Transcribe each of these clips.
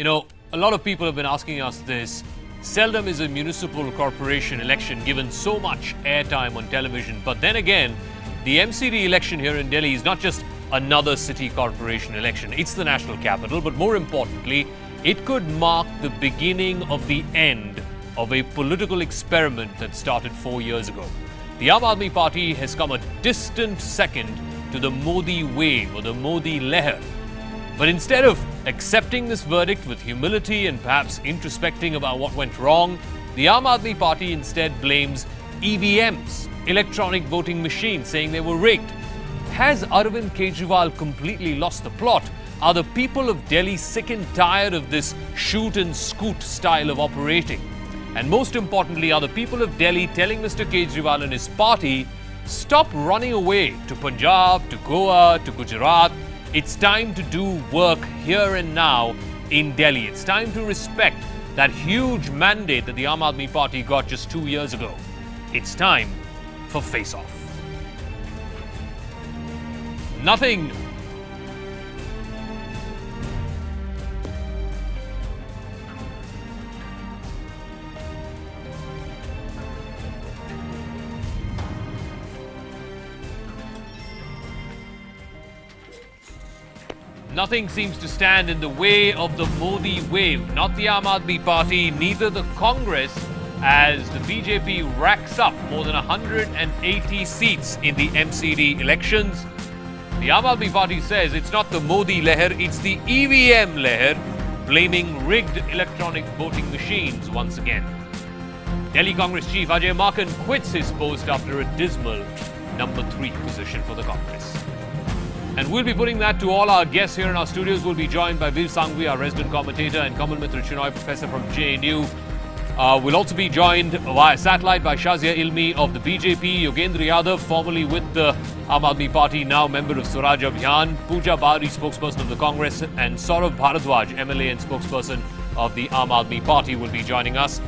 You know, a lot of people have been asking us this. Seldom is a municipal corporation election given so much airtime on television. But then again, the MCD election here in Delhi is not just another city corporation election. It's the national capital. But more importantly, it could mark the beginning of the end of a political experiment that started 4 years ago. The Aam Aadmi Party has come a distant second to the Modi wave or the Modi Leher. But instead of accepting this verdict with humility and perhaps introspecting about what went wrong, the Aam Aadmi Party instead blames EVMs, electronic voting machines, saying they were rigged. Has Arvind Kejriwal completely lost the plot? Are the people of Delhi sick and tired of this shoot and scoot style of operating? And most importantly, are the people of Delhi telling Mr. Kejriwal and his party, stop running away to Punjab, to Goa, to Gujarat. It's time to do work here and now in Delhi. It's time to respect that huge mandate that the Aam Aadmi Party got just 2 years ago. It's time for face-off. Nothing seems to stand in the way of the Modi wave. Not the Aam Aadmi Party, neither the Congress, as the BJP racks up more than 180 seats in the MCD elections. The Aam Aadmi Party says it's not the Modi Leher, it's the EVM Leher, blaming rigged electronic voting machines once again. Delhi Congress Chief Ajay Maken quits his post after a dismal number 3 position for the Congress. And we'll be putting that to all our guests here in our studios. We'll be joined by Veer Sanghvi, our resident commentator, and Kamal Mitra Chinoy, professor from JNU. We'll also be joined via satellite by Shazia Ilmi of the BJP, Yogendra Yadav, formerly with the Aam Aadmi Party, now member of Swaraj Abhiyan, Pooja Bari, spokesperson of the Congress, and Saurabh Bharadwaj, MLA and spokesperson of the Aam Aadmi Party, will be joining us.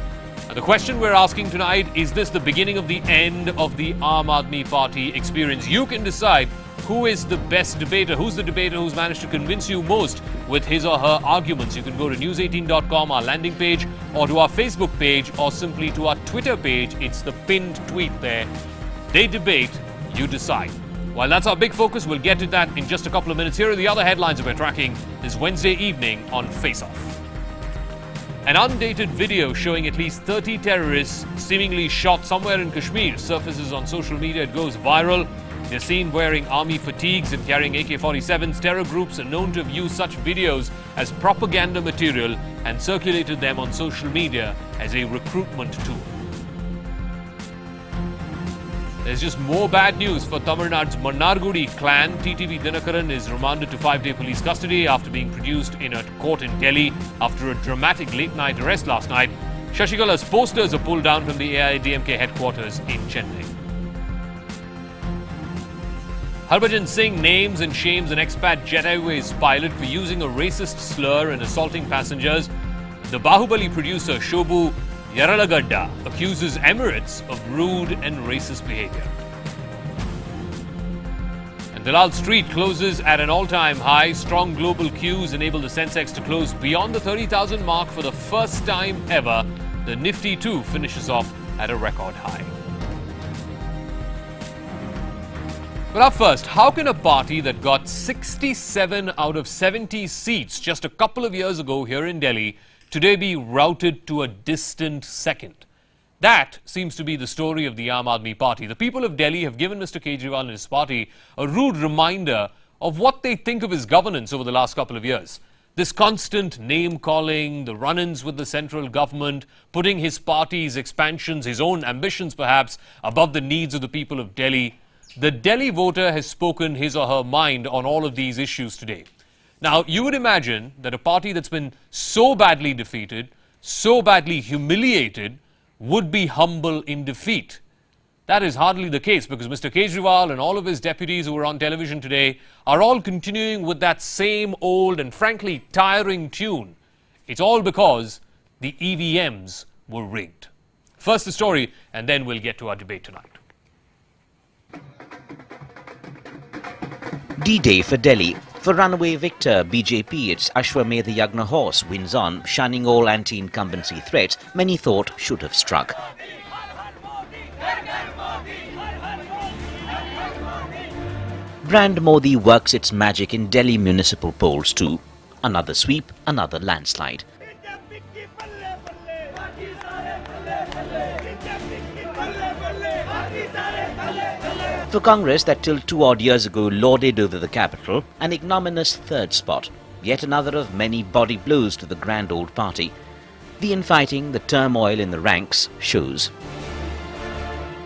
The question we're asking tonight, is this the beginning of the end of the Aam Aadmi Party experience? You can decide who is the best debater, who's the debater who's managed to convince you most with his or her arguments. You can go to news18.com, our landing page, or to our Facebook page, or simply to our Twitter page. It's the pinned tweet there. They debate, you decide. While that's our big focus, we'll get to that in just a couple of minutes. Here are the other headlines that we're tracking this Wednesday evening on Face Off. An undated video showing at least 30 terrorists seemingly shot somewhere in Kashmir surfaces on social media. It goes viral. They're seen wearing army fatigues and carrying AK-47s. Terror groups are known to have used such videos as propaganda material and circulated them on social media as a recruitment tool. There's just more bad news for Tamil Nadu's Mannargudi clan. TTV Dinakaran is remanded to 5-day police custody after being produced in a court in Delhi after a dramatic late-night arrest last night. Shashikala's posters are pulled down from the AIADMK headquarters in Chennai. Harbhajan Singh names and shames an expat Jet Airways pilot for using a racist slur and assaulting passengers. The Bahubali producer Shobu Yaralagadda accuses Emirates of rude and racist behavior. And Dalal Street closes at an all-time high. Strong global cues enable the Sensex to close beyond the 30,000 mark for the first time ever. The Nifty too finishes off at a record high. But up first, how can a party that got 67 out of 70 seats just a couple of years ago here in Delhi today be routed to a distant second? That seems to be the story of the Aam Aadmi Party. The people of Delhi have given Mr. Kejriwal and his party a rude reminder of what they think of his governance over the last couple of years. This constant name-calling, the run-ins with the central government, putting his party's expansions, his own ambitions perhaps, above the needs of the people of Delhi. The Delhi voter has spoken his or her mind on all of these issues today. Now, you would imagine that a party that's been so badly defeated, so badly humiliated, would be humble in defeat. That is hardly the case, because Mr. Kejriwal and all of his deputies who were on television today are all continuing with that same old and frankly tiring tune. It's all because the EVMs were rigged. First the story, and then we'll get to our debate tonight. D-Day for Delhi. For runaway victor BJP, its Ashwamedha Yagna horse wins on, shunning all anti-incumbency threats many thought should have struck. Brand Modi works its magic in Delhi municipal polls too. Another sweep, another landslide. For Congress, that till 2 odd years ago lorded over the capital, an ignominious third spot, yet another of many body blows to the grand old party. The infighting, the turmoil in the ranks shows.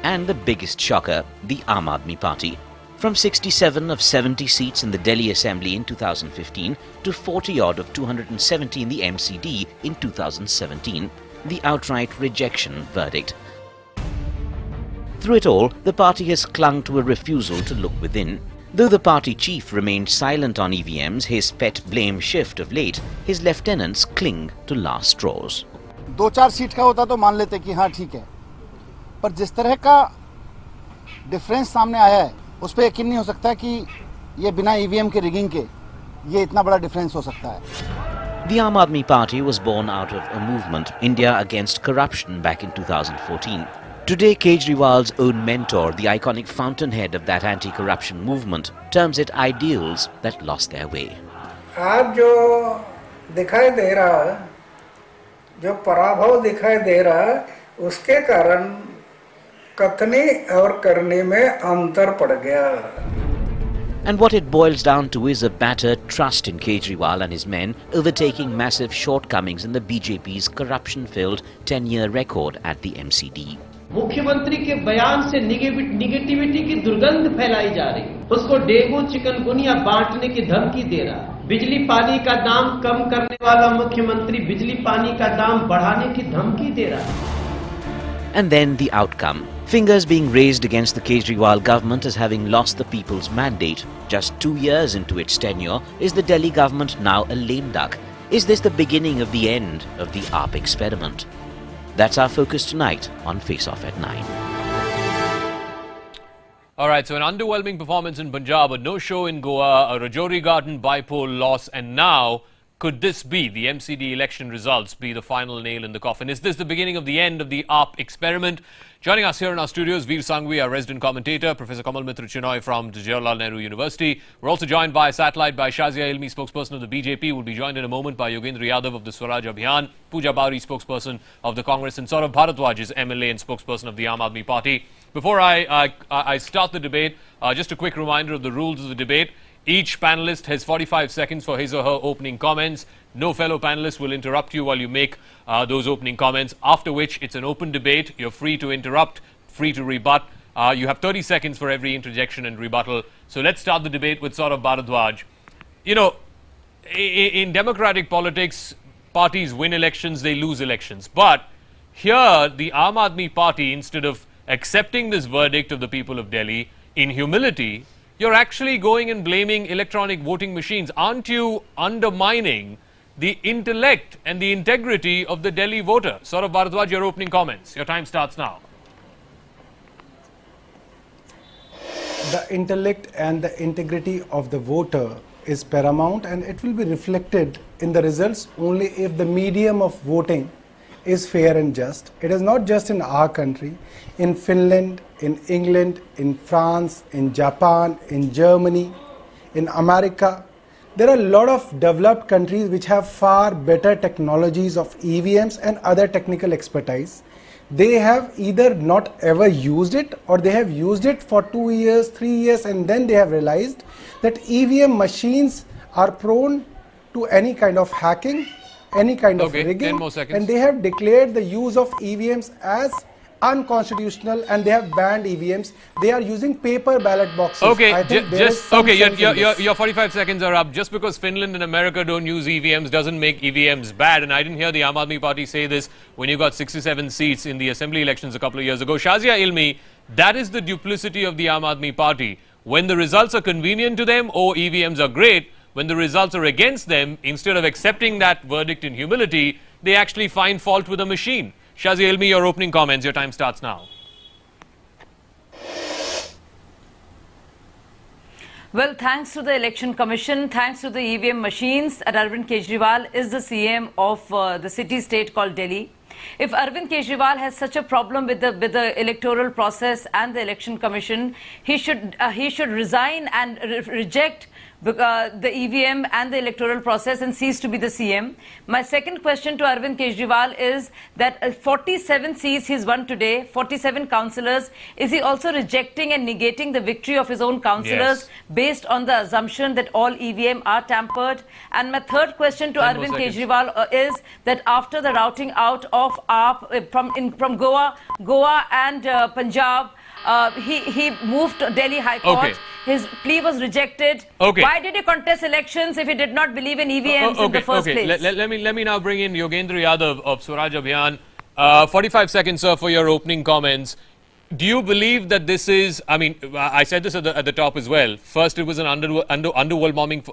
And the biggest shocker, the Aam Aadmi Party. From 67 of 70 seats in the Delhi Assembly in 2015 to 40 odd of 270 in the MCD in 2017, the outright rejection verdict. Through it all, the party has clung to a refusal to look within. Though the party chief remained silent on EVMs, his pet blame shift of late, his lieutenants cling to last straws. 2-4 seat का होता तो मान लेते कि हाँ ठीक है, पर जिस तरह का डिफरेंस सामने आया है, उस पे यकीन नहीं हो सकता कि ये बिना ईवीएम के रिगिंग के ये इतना बड़ा डिफरेंस हो सकता है. The Aam Aadmi Party was born out of a movement, India Against Corruption, back in 2014. Today, Kejriwal's own mentor, the iconic fountainhead of that anti-corruption movement, terms it ideals that lost their way. आज जो दिखाई दे रहा है, जो पराभव दिखाई दे रहा है, उसके कारण कथनी और करने में अंतर पड़ गया. And what it boils down to is a battered trust in Kejriwal and his men, overtaking massive shortcomings in the BJP's corruption-filled 10-year record at the MCD. मुख्यमंत्री के बयान से निगेटिविटी की दुर्गंध फैलाई जा रही, उसको डेंगू चिकनगुनिया बांटने की धमकी दे रहा. बिजली पानी का दाम कम करने वाला मुख्यमंत्री बिजली पानी का दाम बढ़ाने की धमकी दे रहा. And then the outcome. Fingers being raised against the Kejriwal government as having lost the people's mandate. Just 2 years into its tenure, is the Delhi government now a lame duck? Is this the beginning of the end of the AAP experiment? That's our focus tonight on Face Off at 9. All right, so an underwhelming performance in Punjab, a no-show in Goa, a Rajouri Garden by-poll loss, and now, could this be, the MCD election results, be the final nail in the coffin? Is this the beginning of the end of the AAP experiment? Joining us here in our studios, Veer Sanghvi, our resident commentator, Professor Kamal Mitra Chinoy from Jawaharlal Nehru University. We're also joined by satellite by Shazia Ilmi, spokesperson of the BJP. We'll be joined in a moment by Yogendra Yadav of the Swaraj Abhiyan, Pooja Bauri, spokesperson of the Congress, and Saurabh Bharadwaj is MLA and spokesperson of the Aam Aadmi Party. Before I start the debate, just a quick reminder of the rules of the debate. Each panelist has 45 seconds for his or her opening comments. No fellow panelist will interrupt you while you make those opening comments, after which it's an open debate. You're free to interrupt, free to rebut. You have 30 seconds for every interjection and rebuttal. So let's start the debate with Saurabh Bharadwaj. You know, in democratic politics, parties win elections, they lose elections. But here, the Aam Aadmi Party, instead of accepting this verdict of the people of Delhi in humility, you're actually going and blaming electronic voting machines. Aren't you undermining the intellect and the integrity of the Delhi voter? Saurabh Bharadwaj, your opening comments. Your time starts now. The intellect and the integrity of the voter is paramount, and it will be reflected in the results only if the medium of voting is fair and just. It is not just in our country. In Finland, in England, in France, in Japan, in Germany, in America, there are a lot of developed countries which have far better technologies of EVMs and other technical expertise. They have either not ever used it, or they have used it for 2 years, 3 years, and then they have realized that EVM machines are prone to any kind of hacking, any kind of rigging, 10 more seconds. And they have declared the use of EVMs as unconstitutional, and they have banned EVMs. They are using paper ballot boxes. Okay, your 45 seconds are up. Just because Finland and America don't use EVMs doesn't make EVMs bad. And I didn't hear the Aam Aadmi Party say this when you got 67 seats in the assembly elections a couple of years ago. Shazia Ilmi, that is the duplicity of the Aam Aadmi Party. When the results are convenient to them, oh, EVMs are great. When the results are against them, instead of accepting that verdict in humility, they actually find fault with the machine. Shazia Ilmi, your opening comments. Your time starts now. Well, thanks to the Election Commission, thanks to the EVM machines, Arvind Kejriwal is the CM of the city-state called Delhi. If Arvind Kejriwal has such a problem with the electoral process and the Election Commission, he should resign and reject the EVM and the electoral process and cease to be the CM. My second question to Arvind Kejriwal is that 47 seats he's won today, 47 councillors, is he also rejecting and negating the victory of his own councillors based on the assumption that all EVM are tampered? And my third question to Arvind Kejriwal is that after the routing out of AAP from Goa and Punjab, he moved to Delhi High Court. Okay. His plea was rejected. Okay. Why did he contest elections if he did not believe in EVMs in the first place? Let me now bring in Yogendra Yadav of Swaraj Abhiyan. 45 seconds, sir, for your opening comments. Do you believe that this is, I mean, I said this at the top as well. First, it was an underwhelming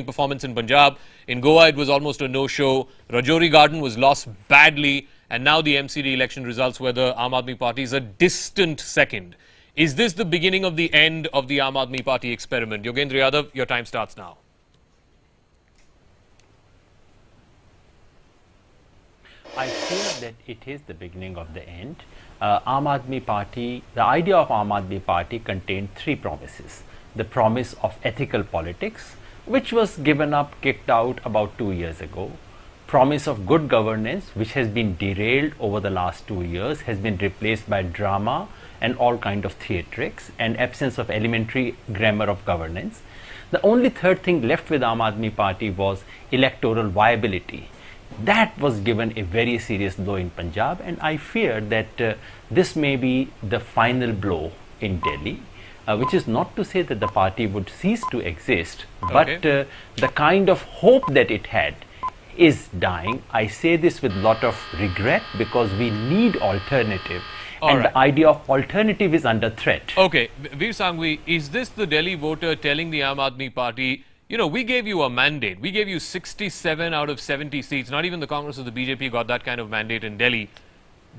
performance in Punjab. In Goa, it was almost a no-show. Rajouri Garden was lost badly. And now the MCD election results where the Aam Aadmi Party is a distant second. Is this the beginning of the end of the Aam Aadmi Party experiment? Yogendra Yadav, your time starts now. I feel that it is the beginning of the end. Aam Aadmi Party, the idea of Aam Aadmi Party contained three promises. The promise of ethical politics, which was given up, kicked out about 2 years ago. Promise of good governance, which has been derailed over the last 2 years, has been replaced by drama and all kind of theatrics and absence of elementary grammar of governance. The only third thing left with Aam Aadmi Party was electoral viability. That was given a very serious blow in Punjab, and I fear that this may be the final blow in Delhi, which is not to say that the party would cease to exist, but the kind of hope that it had is dying. I say this with a lot of regret because we need alternative. The idea of alternative is under threat. Okay, Veer Sanghvi, is this the Delhi voter telling the Aam Aadmi Party, you know, we gave you a mandate. We gave you 67 out of 70 seats. Not even the Congress or the BJP got that kind of mandate in Delhi.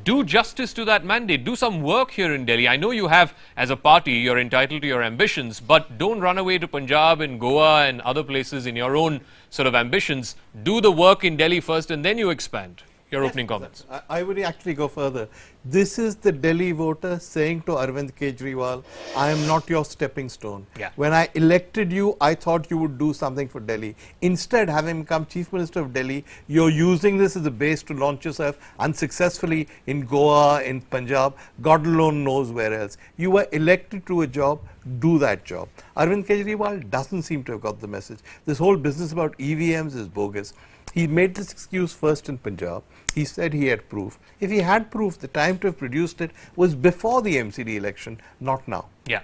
Do justice to that mandate. Do some work here in Delhi. I know you have, as a party, you're entitled to your ambitions, but don't run away to Punjab and Goa and other places in your own sort of ambitions. Do the work in Delhi first and then you expand. Your opening comments. I would actually go further. This is the Delhi voter saying to Arvind Kejriwal, I am not your stepping stone. Yeah. When I elected you, I thought you would do something for Delhi. Instead, having become Chief Minister of Delhi, you're using this as a base to launch yourself unsuccessfully in Goa, in Punjab, God alone knows where else. You were elected to a job, do that job. Arvind Kejriwal doesn't seem to have got the message. This whole business about EVMs is bogus. He made this excuse first in Punjab. He said he had proof. If he had proof, the time to have produced it was before the MCD election, not now. Yeah.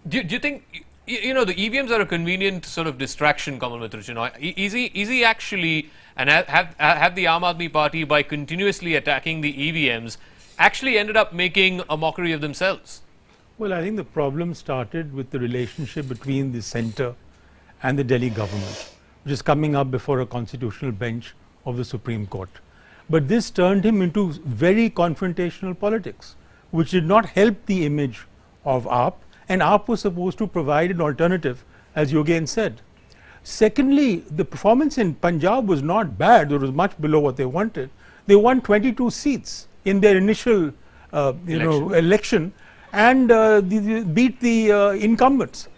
Do you think, you know, the EVMs are a convenient sort of distraction, Kamal Mitra, you know, is he actually, and have the Aam Aadmi Party, by continuously attacking the EVMs, actually ended up making a mockery of themselves? Well, I think the problem started with the relationship between the centre and the Delhi government, which is coming up before a constitutional bench of the Supreme Court. But this turned him into very confrontational politics, which did not help the image of AAP, and AAP was supposed to provide an alternative, as Yogen said. Secondly, the performance in Punjab was not bad. It was much below what they wanted. They won 22 seats in their initial election and beat the incumbents.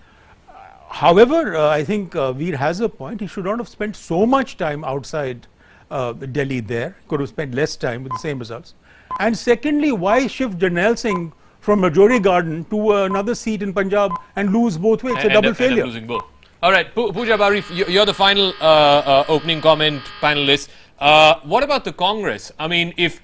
However, I think Veer has a point. He should not have spent so much time outside Delhi there. Could have spent less time with the same results. And secondly, why shift Jarnail Singh from Rajouri Garden to another seat in Punjab and lose both ways? It's a double failure. Losing both. All right, Pooja Barif, you're the final opening comment panelist. What about the Congress? I mean, if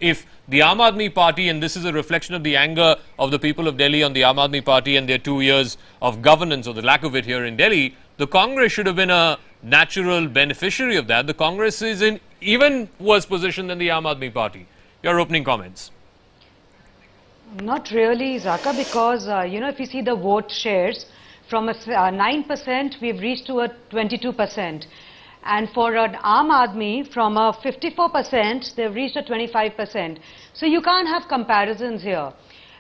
the Aam Aadmi Party, and this is a reflection of the anger of the people of Delhi on the Aam Aadmi Party and their 2 years of governance, or the lack of it here in Delhi, the Congress should have been a natural beneficiary of that. The Congress is in even worse position than the Aam Aadmi Party. Your opening comments. Not really, Zakka, because, if you see the vote shares, from a 9%, we've reached to a 22%. And for an Aam Aadmi, from a 54%, they've reached a 25%. So you can't have comparisons here.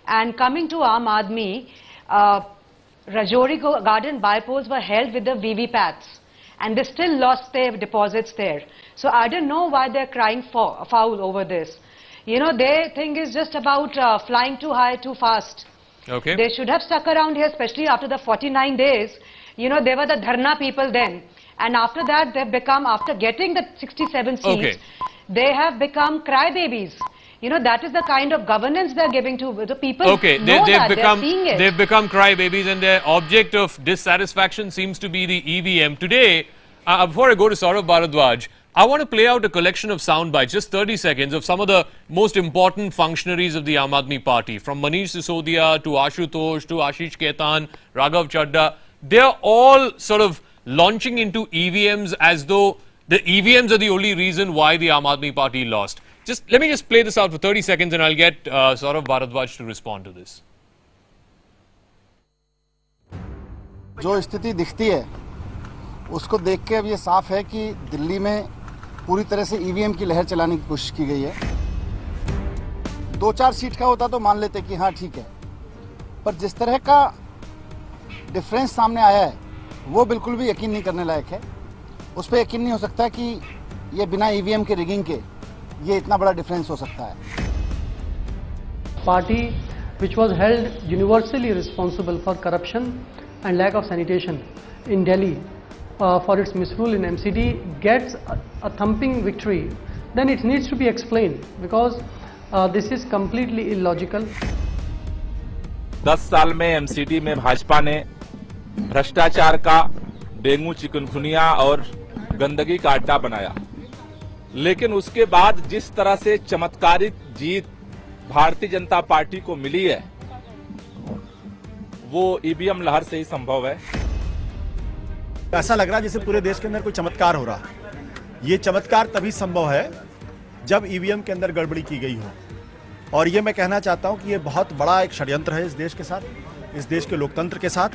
And coming to Aam Aadmi, Rajouri Garden bypolls were held with the VVPATs, and they still lost their deposits there. So I don't know why they're crying foul over this. You know, their thing is just about flying too high, too fast. Okay. They should have stuck around here, especially after the 49 days. You know, they were the Dharna people then. And after that, they've become, after getting the 67 seats, they have become crybabies. You know, that is the kind of governance they're giving to the people. Okay, they've become crybabies, and their object of dissatisfaction seems to be the EVM. Today, before I go to Saurabh Bharadwaj, I want to play out a collection of sound bites, just 30 seconds, of some of the most important functionaries of the Aam Aadmi Party, from Manish Sisodia to Ashutosh to Ashish Khaitan, Raghav Chadha. They're all sort of launching into EVMs as though the EVMs are the only reason why the Aam Aadmi Party lost. Let me play this out for 30 seconds, and I'll get Saurabh Bharadwaj to respond to this. जो स्थिति दिखती है उसको देख के अब ये साफ है कि दिल्ली में पूरी तरह से ईवीएम की लहर चलाने की कोशिश की गई है। 2-4 सीट का होता तो मान लेते कि हाँ ठीक है, पर जिस तरह का डिफरेंस सामने आया है वो बिल्कुल भी यकीन नहीं करने लायक है। उस पर यकीन नहीं हो सकता कि ये बिना ईवीएम के रिगिंग के ये इतना बड़ा डिफरेंस हो सकता है। Party which was held universally responsible for corruption and lack of sanitation in Delhi for its misrule in MCD gets a thumping victory, then it needs to be explained, because this is completely illogical. 10 साल में MCD में भाजपा ने भ्रष्टाचार का dengue, chikungunya और गंदगी का अड्डा बनाया, लेकिन उसके बाद जिस तरह से चमत्कारिक जीत भारतीय जनता पार्टी को मिली है वो ईवीएम लहर से ही संभव है। ऐसा लग रहा है जैसे पूरे देश के अंदर कोई चमत्कार हो रहा है। ये चमत्कार तभी संभव है जब ईवीएम के अंदर गड़बड़ी की गई हो, और ये मैं कहना चाहता हूं कि ये बहुत बड़ा एक षड्यंत्र है इस देश के साथ, इस देश के लोकतंत्र के साथ,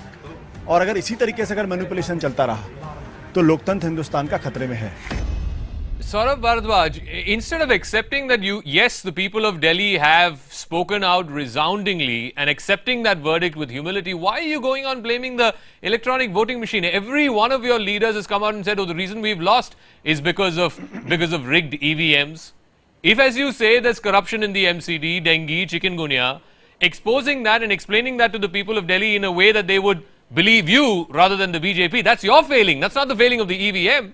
और अगर इसी तरीके से अगर मैनिपुलेशन चलता रहा तो लोकतंत्र हिंदुस्तान का खतरे में है। Saurabh Bharadwaj, instead of accepting that yes, the people of Delhi have spoken out resoundingly and accepting that verdict with humility, why are you going on blaming the electronic voting machine? Every one of your leaders has come out and said, oh, the reason we've lost is because of rigged EVMs. If, as you say, there's corruption in the MCD, dengue, chikungunya, exposing that and explaining that to the people of Delhi in a way that they would believe you rather than the BJP, that's your failing. That's not the failing of the EVM.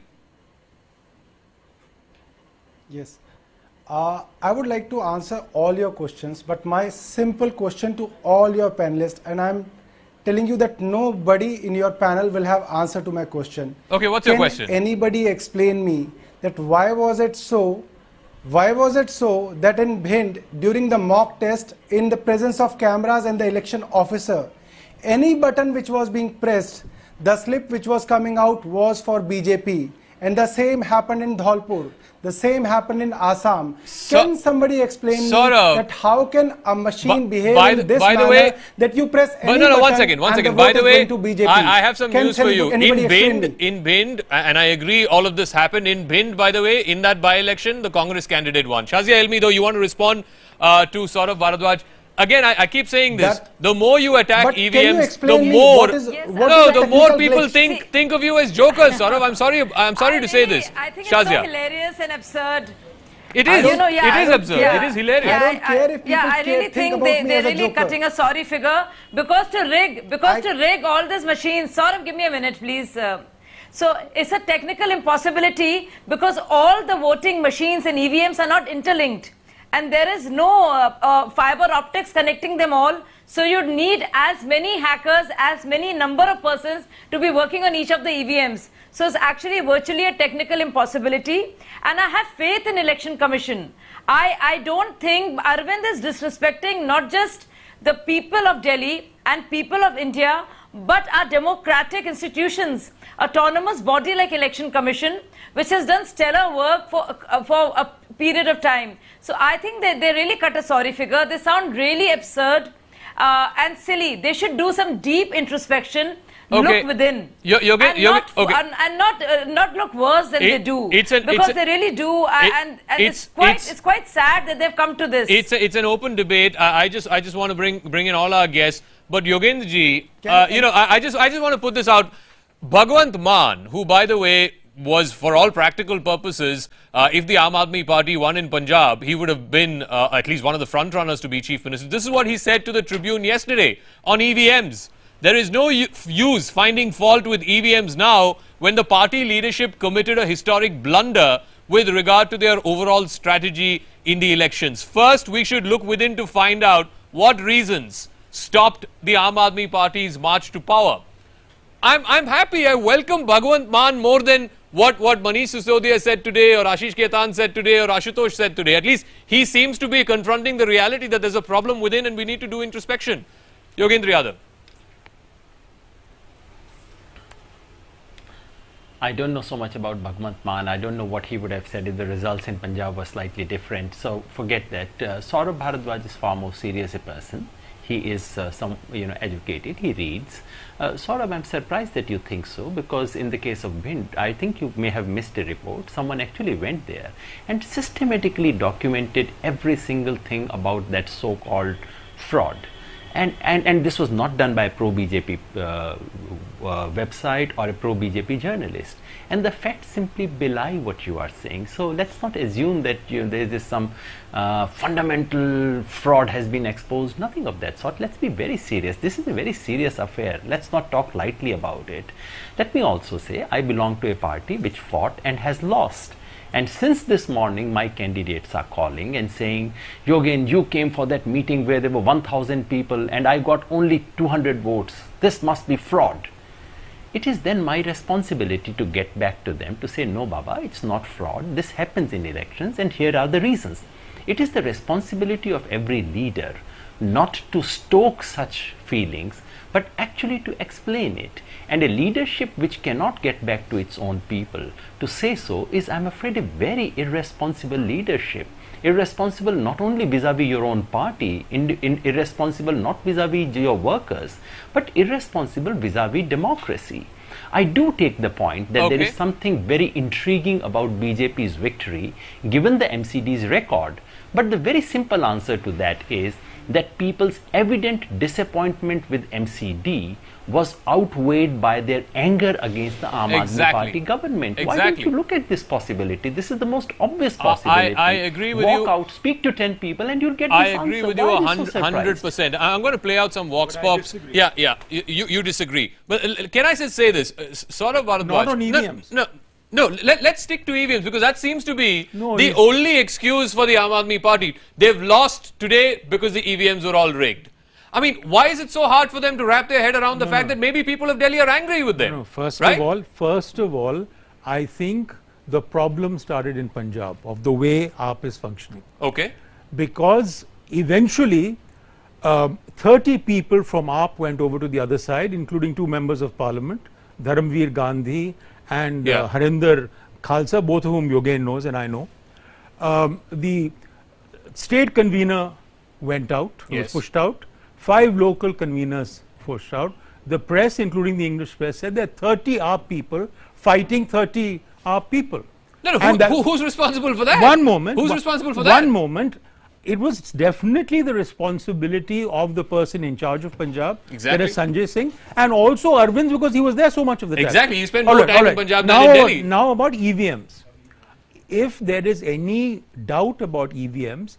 Yes. I would like to answer all your questions, but my simple question to all your panelists, and I'm telling you that nobody in your panel will have answer to my question. Okay, what's your question? Can anybody explain me that why was it so that in Bhind, during the mock test, in the presence of cameras and the election officer, any button which was being pressed, the slip which was coming out was for BJP, and the same happened in Dholpur. The same happened in Assam. Can somebody explain me that how can a machine behave in this manner that you press any button one second. By the way, I have some news for you. In Bhind, and I agree all of this happened in Bhind, by the way, in that by-election, the Congress candidate won. Shazia Elmi, though, you want to respond to Saurabh Bharadwaj? Again, I keep saying this. The more you attack EVMs, the more people think of you as jokers. Saurabh, I'm sorry to say this. I think it's so hilarious and absurd. It is. It is absurd. It is hilarious. I don't care if people I really think they're really cutting a sorry figure because to rig all these machines. Saurabh, give me a minute, please. So it's a technical impossibility because all the voting machines and EVMs are not interlinked. And there is no fiber optics connecting them all. So you'd need as many hackers, as many number of persons to be working on each of the EVMs. So it's actually virtually a technical impossibility. And I have faith in Election Commission. I don't think Arvind is disrespecting not just the people of Delhi and people of India, but our democratic institutions, autonomous body like Election Commission, which has done stellar work for a period of time. So I think they really cut a sorry figure. They sound really absurd and silly. They should do some deep introspection. look within and not look worse than they do, because they really do, and it's quite sad that they've come to this. It's an open debate. I just want to bring in all our guests. But Yogendra ji, I just want to put this out. Bhagwant Mann, who by the way was for all practical purposes, if the Aam Aadmi Party won in Punjab, he would have been at least one of the front runners to be chief minister. This is what he said to the Tribune yesterday on EVMs. There is no use finding fault with EVMs now when the party leadership committed a historic blunder with regard to their overall strategy in the elections. First, we should look within to find out what reasons stopped the Aam Aadmi Party's march to power. I'm happy. I welcome Bhagwant Mann more than what Manish Sisodia said today, or Ashish Khaitan said today, or Ashutosh said today. At least he seems to be confronting the reality that there's a problem within and we need to do introspection. Yogendra Yadav. I don't know so much about Bhagwant Mann. I don't know what he would have said if the results in Punjab were slightly different. So forget that. Saurabh Bharadwaj is far more serious a person. He is educated. He reads. Saurabh, I'm surprised that you think so, because in the case of Bhind, I think you may have missed a report. Someone actually went there and systematically documented every single thing about that so-called fraud. And this was not done by a pro-BJP website or a pro-BJP journalist. And the facts simply belie what you are saying. So let's not assume that there is some fundamental fraud has been exposed. Nothing of that sort. Let's be very serious. This is a very serious affair. Let's not talk lightly about it. Let me also say, I belong to a party which fought and has lost. And since this morning, my candidates are calling and saying, Yogen, you came for that meeting where there were 1,000 people and I got only 200 votes. This must be fraud. It is then my responsibility to get back to them to say, no, Baba, it's not fraud. This happens in elections and here are the reasons. It is the responsibility of every leader not to stoke such feelings, but actually to explain it. And a leadership which cannot get back to its own people to say so is, I'm afraid, a very irresponsible leadership. Irresponsible not only vis-a-vis your own party, irresponsible not vis-a-vis your workers, but irresponsible vis-a-vis democracy. I do take the point that there is something very intriguing about BJP's victory given the MCD's record. But the very simple answer to that is that people's evident disappointment with MCD was outweighed by their anger against the Aam Aadmi Party government. Why don't you look at this possibility? This is the most obvious possibility. I agree with you. Walk out, speak to 10 people and you'll get this answer. I agree with you 100%. I'm going to play out some vox pops. Yeah, you disagree. But can I just say this? Saurabh Bharadwaj. Not on EVMs. No, let's stick to EVMs, because that seems to be the only excuse for the Aam Aadmi Party. They've lost today because the EVMs were all rigged. I mean, why is it so hard for them to wrap their head around the fact that maybe people of Delhi are angry with them? No, first of all, I think the problem started in Punjab of the way AAP is functioning. Okay. Because eventually 30 people from AAP went over to the other side, including 2 members of parliament, Dharamveer Gandhi and Harinder Khalsa, both of whom Yogen knows and I know. The state convener went out, was pushed out. 5 local conveners pushed out. The press, including the English press, said that 30 AAP people fighting 30 AAP people. No, who's responsible for that? One moment. Who's responsible for that? One moment. It was definitely the responsibility of the person in charge of Punjab, that is Sanjay Singh, and also Arvind's, because he was there so much of the time. Exactly, he spent more time in Punjab than in Delhi. Now about EVMs. If there is any doubt about EVMs,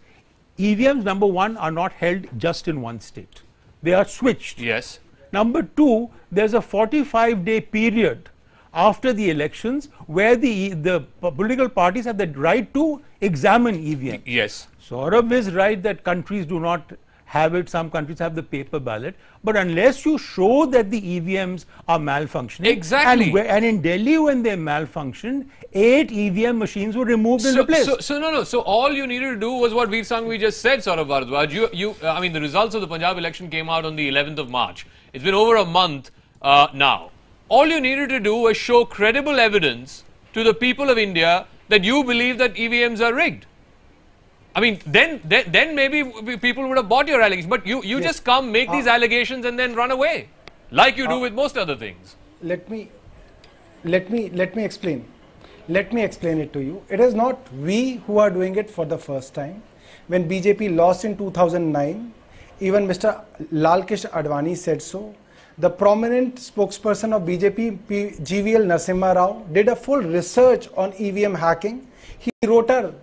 EVMs, number one, are not held just in one state. They are switched. Yes. Number two, there's a 45-day period after the elections where the political parties have the right to examine EVMs. Yes. Saurabh is right that countries do not have it. Some countries have the paper ballot. But unless you show that the EVMs are malfunctioning. Exactly. And in Delhi, when they malfunctioned, 8 EVM machines were removed and replaced. So all you needed to do was what Veer Sanghvi just said, Saurabh Bharadwaj. I mean, the results of the Punjab election came out on the 11th of March. It's been over a month now. All you needed to do was show credible evidence to the people of India that you believe that EVMs are rigged. I mean, then maybe people would have bought your allegations. But you just come, make these allegations and then run away. like you do with most other things. Let me explain. Let me explain it to you. It is not we who are doing it for the first time. When BJP lost in 2009, even Mr. Lalkesh Advani said so. The prominent spokesperson of BJP, GVL Narasimha Rao, did a full research on EVM hacking. He wrote a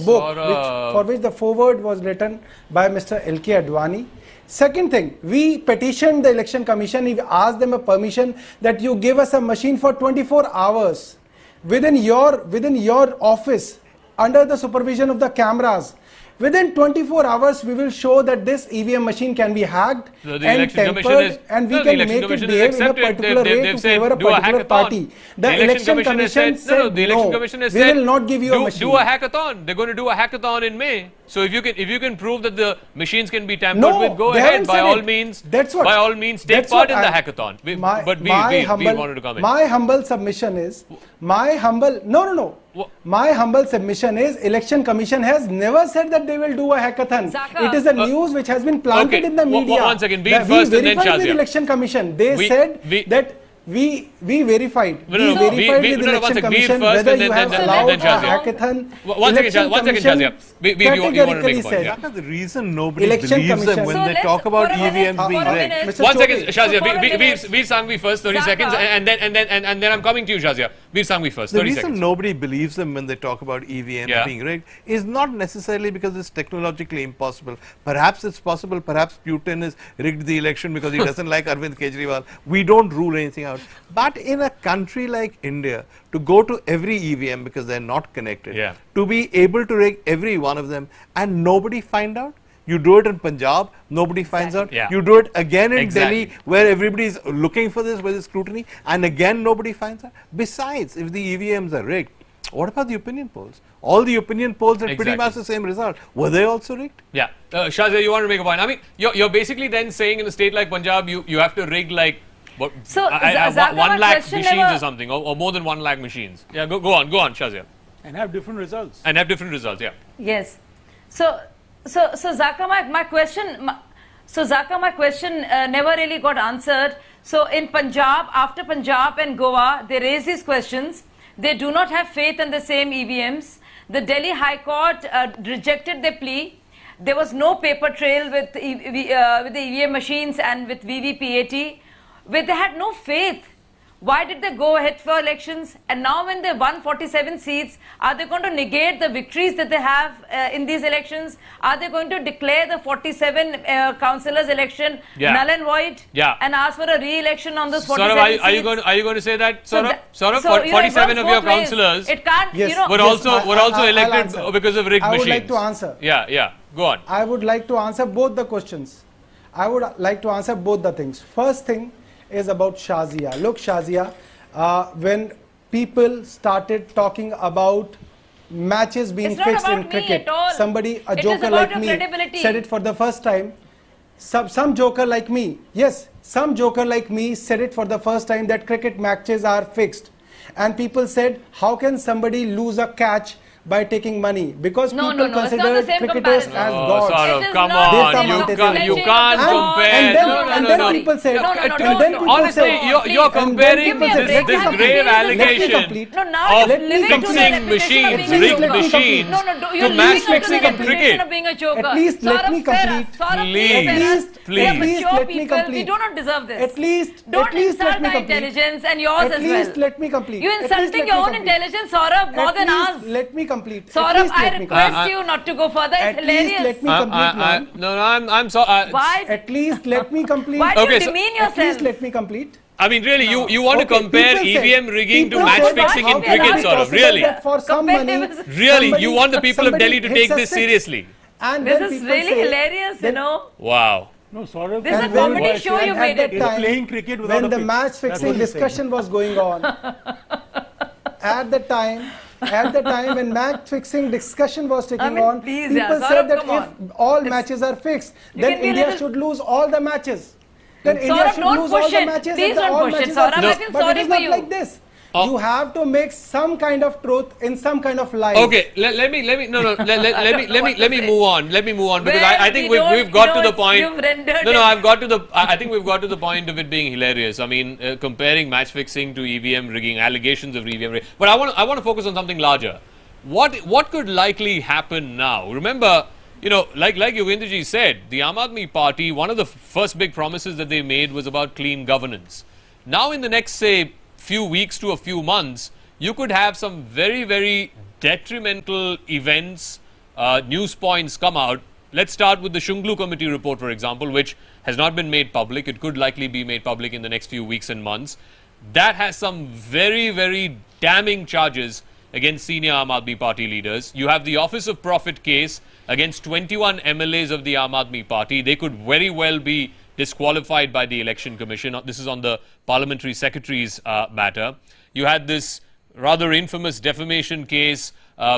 book for which the foreword was written by Mr. LK Advani. Second thing, we petitioned the Election Commission. We asked them a permission that you give us a machine for 24 hours within your office under the supervision of the cameras. Within 24 hours, we will show that this EVM machine can be hacked and tempered, and we can make it behave in a particular way to favor a particular party. The Election Commission said no, we will not give you a machine. Do a hackathon. They're going to do a hackathon in May. So if you can prove that the machines can be tampered with, go ahead. By all means, take part in the hackathon. We wanted to come in. My humble submission is, my humble submission is, Election Commission has never said that they will do a hackathon. Zakka. It is a news which has been planted in the media. One second, be first and then Shazia. The Election Commission, they said that we verified. We verified with the Election Commission whether you have allowed a hackathon. One second, Shazia. You want to make a point. Yeah. The reason nobody believes them when they talk about EVMs being rigged. 1 second, Shazia. Veer Sanghvi first, 30 seconds, and then I'm coming to you, Shazia. Veer Sanghvi first, 30 seconds. The reason nobody believes them when they talk about EVMs being rigged is not necessarily because it's technologically impossible. Perhaps it's possible. Perhaps Putin has rigged the election because he doesn't like Arvind Kejriwal. We don't rule anything out. But in a country like India, to go to every EVM because they're not connected, to be able to rig every one of them and nobody find out. You do it in Punjab, nobody finds out. You do it again in Delhi, where everybody is looking for this, where there's scrutiny, and again nobody finds out. Besides, if the EVMs are rigged, what about the opinion polls? All the opinion polls had pretty much the same result. Were they also rigged? Yeah. Shazia, you want to make a point? I mean, you're basically then saying in a state like Punjab, you have to rig like 1 lakh machines or something, or more than 1 lakh machines. Yeah, go on, Shazia. And have different results. Yeah. Yes. So Zakka, my question never really got answered. So in Punjab, after Punjab and Goa, they raise these questions. They do not have faith in the same EVMs. The Delhi High Court rejected their plea. There was no paper trail with the EVM machines and with VVPAT. Where they had no faith. Why did they go ahead for elections? And now when they won 47 seats, are they going to negate the victories that they have in these elections? Are they going to declare the 47 councillors election null and void? And ask for a re-election on those 47 seats? Are you going to say that, Saurabh? 47 of your councillors were also elected because of rigged machines. I would like to answer. Yeah. Go on. I would like to answer both the questions. I would like to answer both the things. First thing is about Shazia. Look, Shazia, when people started talking about matches being fixed in cricket, a joker like me said it for the first time. Some joker like me said it for the first time that cricket matches are fixed. And people said, how can somebody lose a catch by taking money? Because people consider cricketers as gods. Saurabh, come on, you can't compare. And then people said, honestly, you're comparing this grave allegation of fixing machines, rigged machines, to match fixing in cricket. At least let me complete. Please let me complete. We do not deserve this. At least don't insult let me our complete. intelligence and yours as well. At least let me complete. You're insulting your own intelligence, Saurabh, more than ours. Let me complete. Saurabh, I request you not to go further. It's hilarious. Let me complete. I'm sorry. Why? At least let me complete. Why do you demean yourself? At least let me complete. I mean, really, you want to compare EVM rigging to match fixing in cricket, Saurabh? Really? For some money, really, you want the people of Delhi to take this seriously? This is really hilarious, you know. Wow. No, Saurabh. This is a comedy show you made it. Playing cricket without when the match fixing discussion was going on, at the time when match fixing discussion was taking on, people said that if all matches are fixed, then India should lose all the matches. Then India should lose all the matches. Please don't push it, Saurabh. I feel sorry for you. Like this. You have to make some kind of truth in some kind of lie. Okay, let me move on. Let me move on because I think we've got to the point. I think we've got to the point of it being hilarious. I mean, comparing match fixing to EVM rigging, allegations of EVM rigging. But I want to focus on something larger. What could likely happen now? Remember, you know, like Yogendraji said, the Aam Aadmi Party, one of the first big promises that they made was about clean governance. Now, in the next, say, few weeks to a few months, you could have some very, very detrimental events, news points come out. Let's start with the Shunglu Committee report, for example, which has not been made public. It could likely be made public in the next few weeks and months. That has some very, very damning charges against senior Aam Aadmi Party leaders. You have the Office of Profit case against 21 MLAs of the Aam Aadmi Party. They could very well be disqualified by the Election Commission. This is on the Parliamentary Secretary's matter. You had this rather infamous defamation case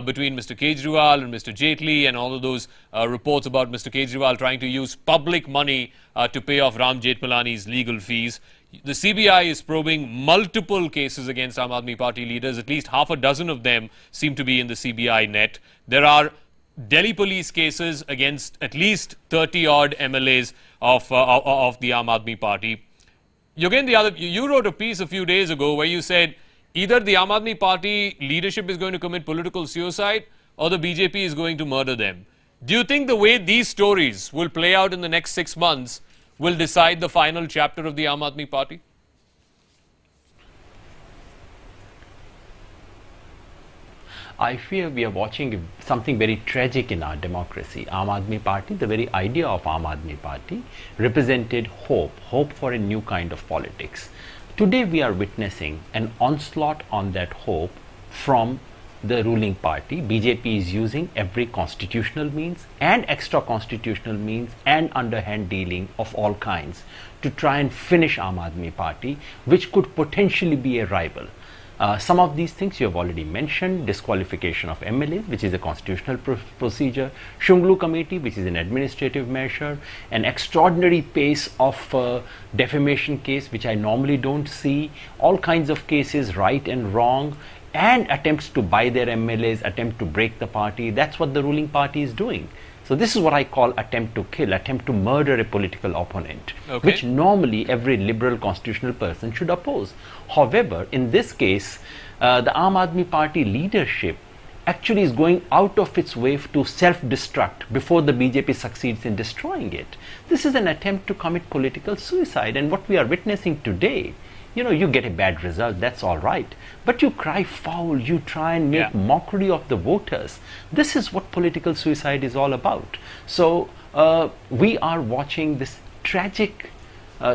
between Mr. Kejriwal and Mr. Jaitley, and all of those reports about Mr. Kejriwal trying to use public money to pay off Ram Jethmalani's legal fees. The CBI is probing multiple cases against Aam Aadmi Party leaders. At least half a dozen of them seem to be in the CBI net. There are Delhi police cases against at least 30-odd MLAs of the Aam Aadmi Party. Yogen, you wrote a piece a few days ago where you said either the Aam Aadmi Party leadership is going to commit political suicide or the BJP is going to murder them. Do you think the way these stories will play out in the next 6 months will decide the final chapter of the Aam Aadmi Party? I fear we are watching something very tragic in our democracy. Aam Aadmi Party, the very idea of Aam Aadmi Party, represented hope for a new kind of politics. Today we are witnessing an onslaught on that hope from the ruling party. BJP is using every constitutional means and extra constitutional means and underhand dealing of all kinds to try and finish Aam Aadmi Party, which could potentially be a rival. Some of these things you have already mentioned: disqualification of MLAs, which is a constitutional procedure; Shunglu Committee, which is an administrative measure; an extraordinary pace of defamation case, which I normally don't see; all kinds of cases, right and wrong, and attempts to buy their MLAs, attempt to break the party. That's what the ruling party is doing. So this is what I call attempt to kill, attempt to murder a political opponent, which normally every liberal constitutional person should oppose. However, in this case, the Aam Aadmi Party leadership actually is going out of its way to self-destruct before the BJP succeeds in destroying it. This is an attempt to commit political suicide, and what we are witnessing today, you know, you get a bad result, that's all right. But you cry foul, you try and make mockery of the voters. This is what political suicide is all about. So we are watching this tragic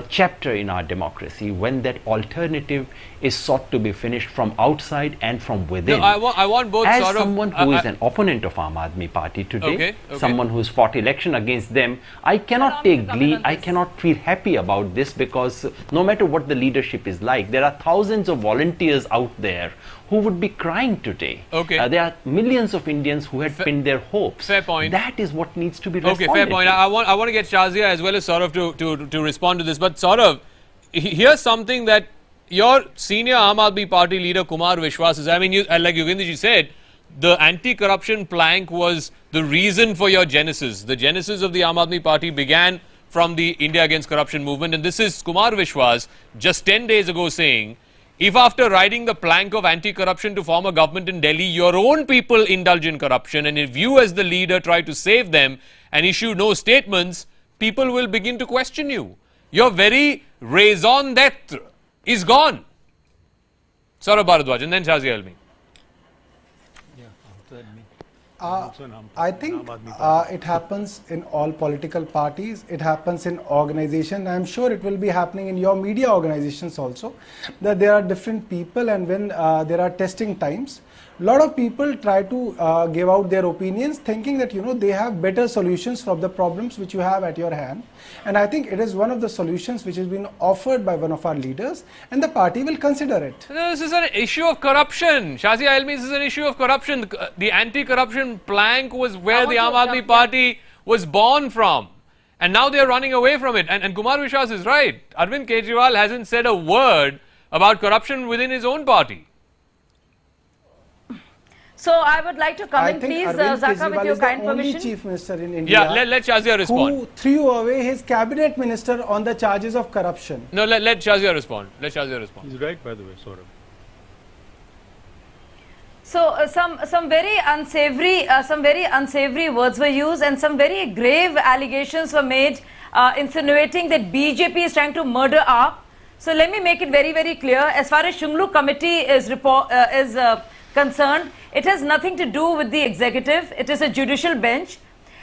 chapter in our democracy when that alternative is sought to be finished from outside and from within. No, I want both. As someone who is an opponent of Aam Aadmi Party today, someone who has fought election against them, I cannot take glee, I cannot feel happy about this, because no matter what the leadership is like, there are thousands of volunteers out there who would be crying today. There are millions of Indians who had pinned their hopes. Fair point. That is what needs to be responded fair point. I want to get Shazia as well as Saurav to respond to this. But Saurav, here's something that your senior Aam Aadmi Party leader Kumar Vishwas is, I mean, like Yogendraji said, the anti-corruption plank was the reason for your genesis. The genesis of the Aam Aadmi Party began from the India Against Corruption movement, and this is Kumar Vishwas just 10 days ago saying, if after riding the plank of anti-corruption to form a government in Delhi, your own people indulge in corruption, and if you as the leader try to save them and issue no statements, people will begin to question you. Your very raison d'etre is gone. Saurabh Bharadwaj and then Shazia Almi. I think it happens in all political parties. It happens in organizations. I'm sure it will be happening in your media organizations also, that there are different people, and when there are testing times, a lot of people try to give out their opinions thinking that, you know, they have better solutions for the problems which you have at your hand. And I think it is one of the solutions which has been offered by one of our leaders, and the party will consider it. This is an issue of corruption. Shazia Almi, this is an issue of corruption. The anti-corruption plank was where the Aam Aadmi Party was born from. And now they are running away from it. And Kumar Vishwas is right. Arvind Kejriwal hasn't said a word about corruption within his own party. So I would like to come in, please, Zakka, with your kind permission. Chief Minister in India. Yeah, let Shazia respond. Who threw away his cabinet minister on the charges of corruption. No, let Shazia respond. Let Shazia respond. He's right, by the way, Saurabh. So some very unsavory words were used, and some very grave allegations were made, insinuating that BJP is trying to murder AAP. So let me make it very clear. As far as Shunglu committee is concerned, it has nothing to do with the executive. It is a judicial bench.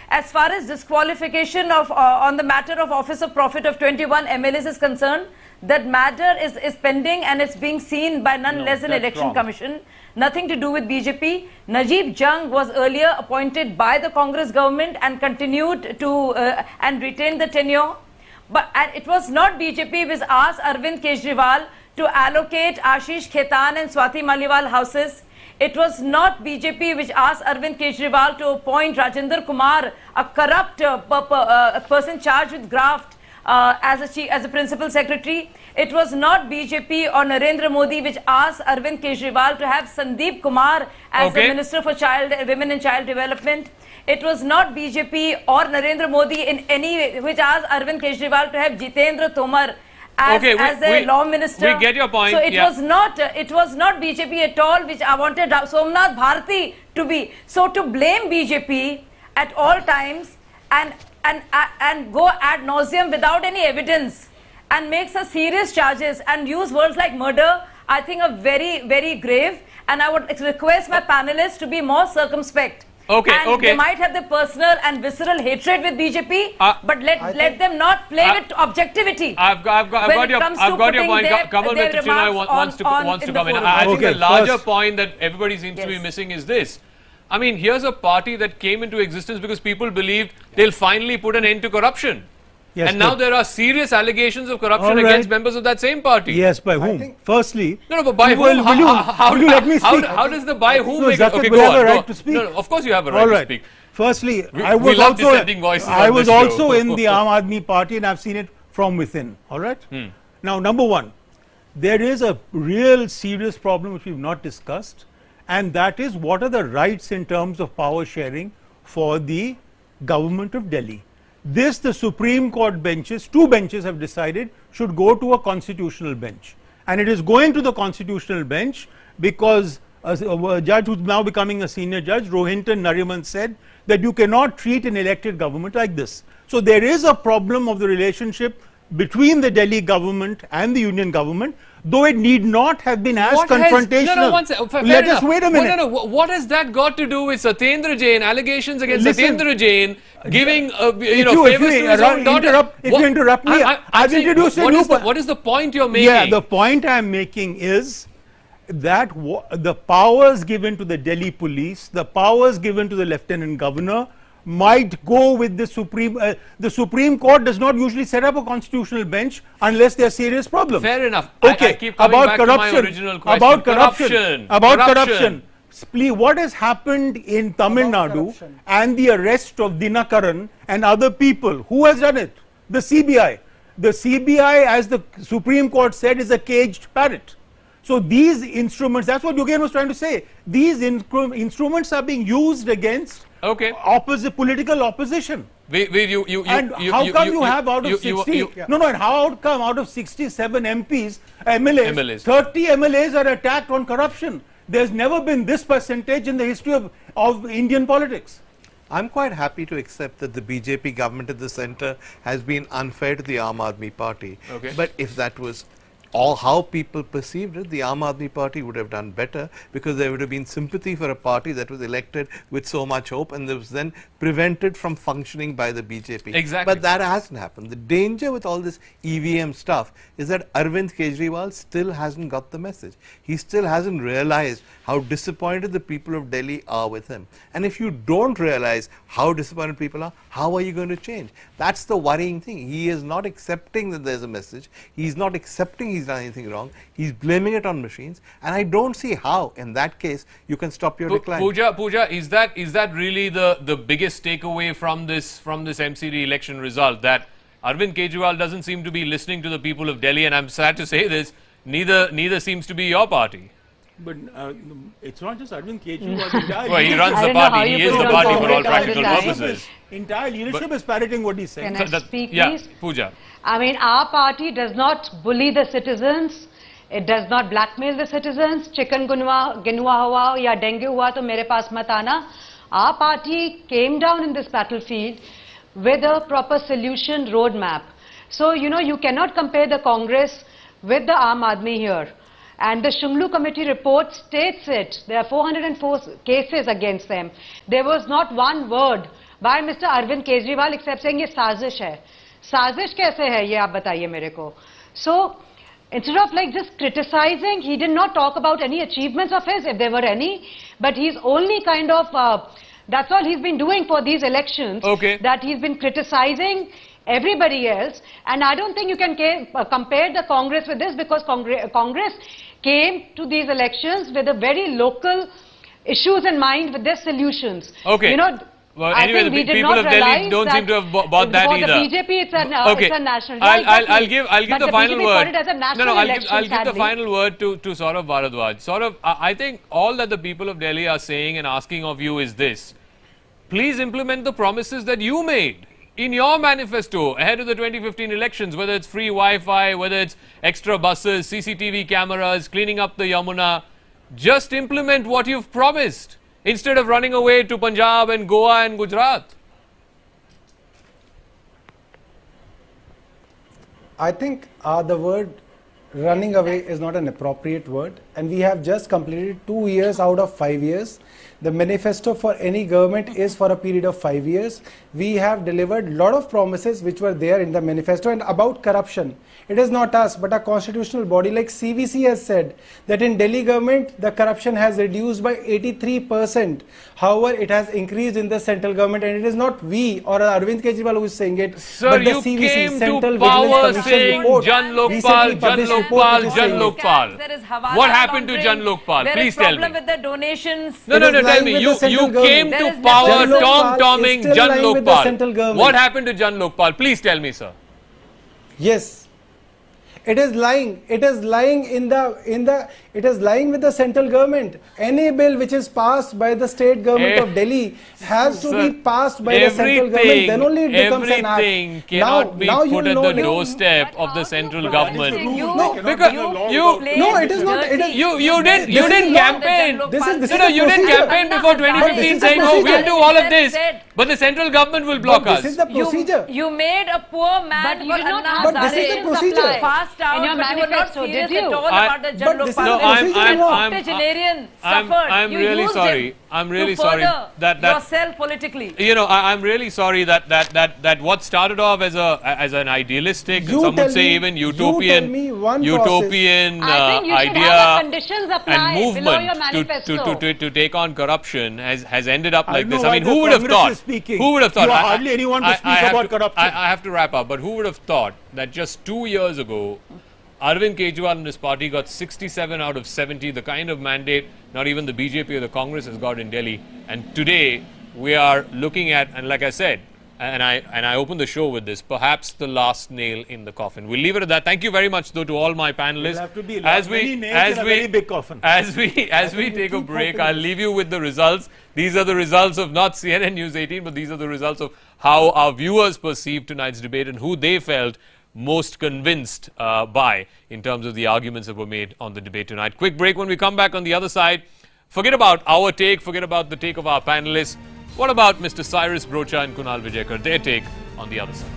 As far as disqualification of on the matter of Office of Profit of 21 MLAs is concerned, that matter is pending and it's being seen by none less than Election Commission. Nothing to do with BJP. Najib Jung was earlier appointed by the Congress government and continued to and retained the tenure. But it was not BJP which asked Arvind Kejriwal to allocate Ashish Khetan and Swati Maliwal houses. It was not BJP which asked Arvind Kejriwal to appoint Rajendra Kumar, a corrupt person charged with graft, as a principal secretary. It was not BJP or Narendra Modi which asked Arvind Kejriwal to have Sandeep Kumar as the Minister for Women and Child Development. It was not BJP or Narendra Modi in any way which asked Arvind Kejriwal to have Jitendra Tomar as a law minister. We get your point. So it was not BJP at all which I wanted Somnath Bharati to be. So to blame BJP at all times and go ad nauseum without any evidence and make such serious charges and use words like murder, I think are very grave, and I would request my panelists to be more circumspect. They might have the personal and visceral hatred with BJP, but let them not play with objectivity. I've got your point. Kamal Mitra wants to come in. I think the larger point that everybody seems to be missing is this. I mean, here's a party that came into existence because people believed they'll finally put an end to corruption. Yes, and now there are serious allegations of corruption against members of that same party. Yes, by whom? Firstly, but by whom? Will you let me speak? How does the by whom make it? Okay, go on. Right to speak. No, of course you have a right to speak. Firstly, I was also in the Aam Aadmi Party, and I've seen it from within. All right. Now, number one, there is a real serious problem which we've not discussed, and that is what are the rights in terms of power sharing for the government of Delhi. This, the Supreme Court benches, 2 benches have decided should go to a constitutional bench. And it is going to the constitutional bench because a judge who's now becoming a senior judge, Rohinton Nariman, said that you cannot treat an elected government like this. So there is a problem of the relationship between the Delhi government and the union government, though it need not have been as confrontational. Let us wait a minute. What has that got to do with Satyendra Jain, allegations against Satyendra Jain, giving favors to his own daughter? If you interrupt me, I've introduced a new point. What is the point you're making? Yeah, the point I'm making is that the powers given to the Delhi police, the powers given to the Lieutenant Governor, might go with the Supreme Court does not usually set up a constitutional bench unless there are serious problems. Fair enough. Okay. I keep coming back to my original question. About corruption. Please, what has happened in Tamil Nadu and the arrest of Dinakaran and other people? Who has done it? The CBI. The CBI, as the Supreme Court said, is a caged parrot. So these instruments, that's what Yogen was trying to say, these instruments are being used against political opposition. And how come you have out of 60? And how come out of 67 MPs, MLAs, 30 MLAs are attacked on corruption? There's never been this percentage in the history of Indian politics. I'm quite happy to accept that the BJP government at the centre has been unfair to the Aam Aadmi Party. But if that was how people perceived it, the Aam Aadmi Party would have done better, because there would have been sympathy for a party that was elected with so much hope and that was then prevented from functioning by the BJP. Exactly. But that hasn't happened. The danger with all this EVM stuff is that Arvind Kejriwal still hasn't got the message. He still hasn't realized how disappointed the people of Delhi are with him. And if you don't realize how disappointed people are, how are you going to change? That's the worrying thing. He is not accepting that there's a message. He's not accepting he's done anything wrong. He's blaming it on machines. And I don't see how, in that case, you can stop your decline. Pooja, is that really the biggest takeaway from this MCD election result, that Arvind Kejriwal doesn't seem to be listening to the people of Delhi? And I'm sad to say this, neither seems to be your party. But it's not just Arvind Kejriwal. Well, he runs the party. He is the party for all practical purposes. Entire leadership is parroting what he's saying. Can I speak, yeah, please? Pooja. I mean, our party does not bully the citizens. It does not blackmail the citizens. Chicken ginua hua ya dengue hua to mere paas mat aana. Our party came down in this battlefield with a proper solution roadmap. So, you know, you cannot compare the Congress with the Aam Aadmi here. And the Shunglu committee report states it. There are 404 cases against them. There was not one word by Mr. Arvind Kejriwal except saying, ये साजिश है. साजिश कैसे है ये आप बताइए मेरे को. So, instead of like just criticizing, he did not talk about any achievements of his, if there were any, but he's only kind of, that's all he's been doing for these elections, that he's been criticizing everybody else, and I don't think you can compare the Congress with this, because Congress came to these elections with a very local issues in mind with their solutions. Okay. You know, well, anyway, the people of Delhi don't seem to have bought that either. For the BJP, it's a national. I'll give the final word. I'll give the final word to Saurav Bharadwaj. Saurav, I think all that the people of Delhi are saying and asking of you is this: please implement the promises that you made in your manifesto ahead of the 2015 elections, whether it's free Wi-Fi, whether it's extra buses, CCTV cameras, cleaning up the Yamuna. Just implement what you've promised, instead of running away to Punjab and Goa and Gujarat. I think the word running away is not an appropriate word, and we have just completed 2 years out of 5 years. The manifesto for any government is for a period of 5 years. We have delivered a lot of promises which were there in the manifesto. And about corruption, it is not us but a constitutional body like CVC has said that in Delhi government the corruption has reduced by 83%. However, it has increased in the central government, and it is not we or Arvind Kejriwal who is saying it. Sir, but the you CVC, came Central to power Vigilance saying Commission Jan report, Lokpal, Jan Lokpal. What happened to Jan Lokpal? Please tell me. There is problem with the donations. No, tell me. You came to power tom-tomming Jan Lokpal. What happened to Jan Lokpal? Please tell me, sir. Yes. It is lying. It is lying it is lying with the central government. Any bill which is passed by the state government of Delhi has to be passed by the central government. Then only it becomes an act. Everything cannot be put at the doorstep of the central government. No, it is not. You didn't campaign. You didn't campaign before 2015 saying, "Oh, we'll do all of this," but the central government will block us. This is the procedure. You made a poor man. But this is the procedure. In your manifesto, did you? At all about the Jan Lokpal. I'm really sorry. I'm really sorry that yourself politically. You know, I'm really sorry that what started off as an idealistic, some would say even utopian idea and movement to take on corruption has ended up like this. I mean, who would have thought? Who would have thought? Hardly anyone to speak about corruption. I have to wrap up, but who would have thought that just 2 years ago, Arvind Kejriwal and his party got 67 out of 70, the kind of mandate not even the BJP or the Congress has got in Delhi. And today we are looking at, and like I said, and I opened the show with this, perhaps the last nail in the coffin. We'll leave it at that. Thank you very much, though, to all my panelists. Have to be many nails in a very big coffin. As we take a break, I'll leave you with the results. These are the results of not CNN News 18, but these are the results of how our viewers perceived tonight's debate and who they felt most convinced by in terms of the arguments that were made on the debate tonight. Quick break. When we come back on the other side, forget about our take, forget about the take of our panelists. What about Mr. Cyrus Brocha and Kunal Vijayakar, their take on the other side?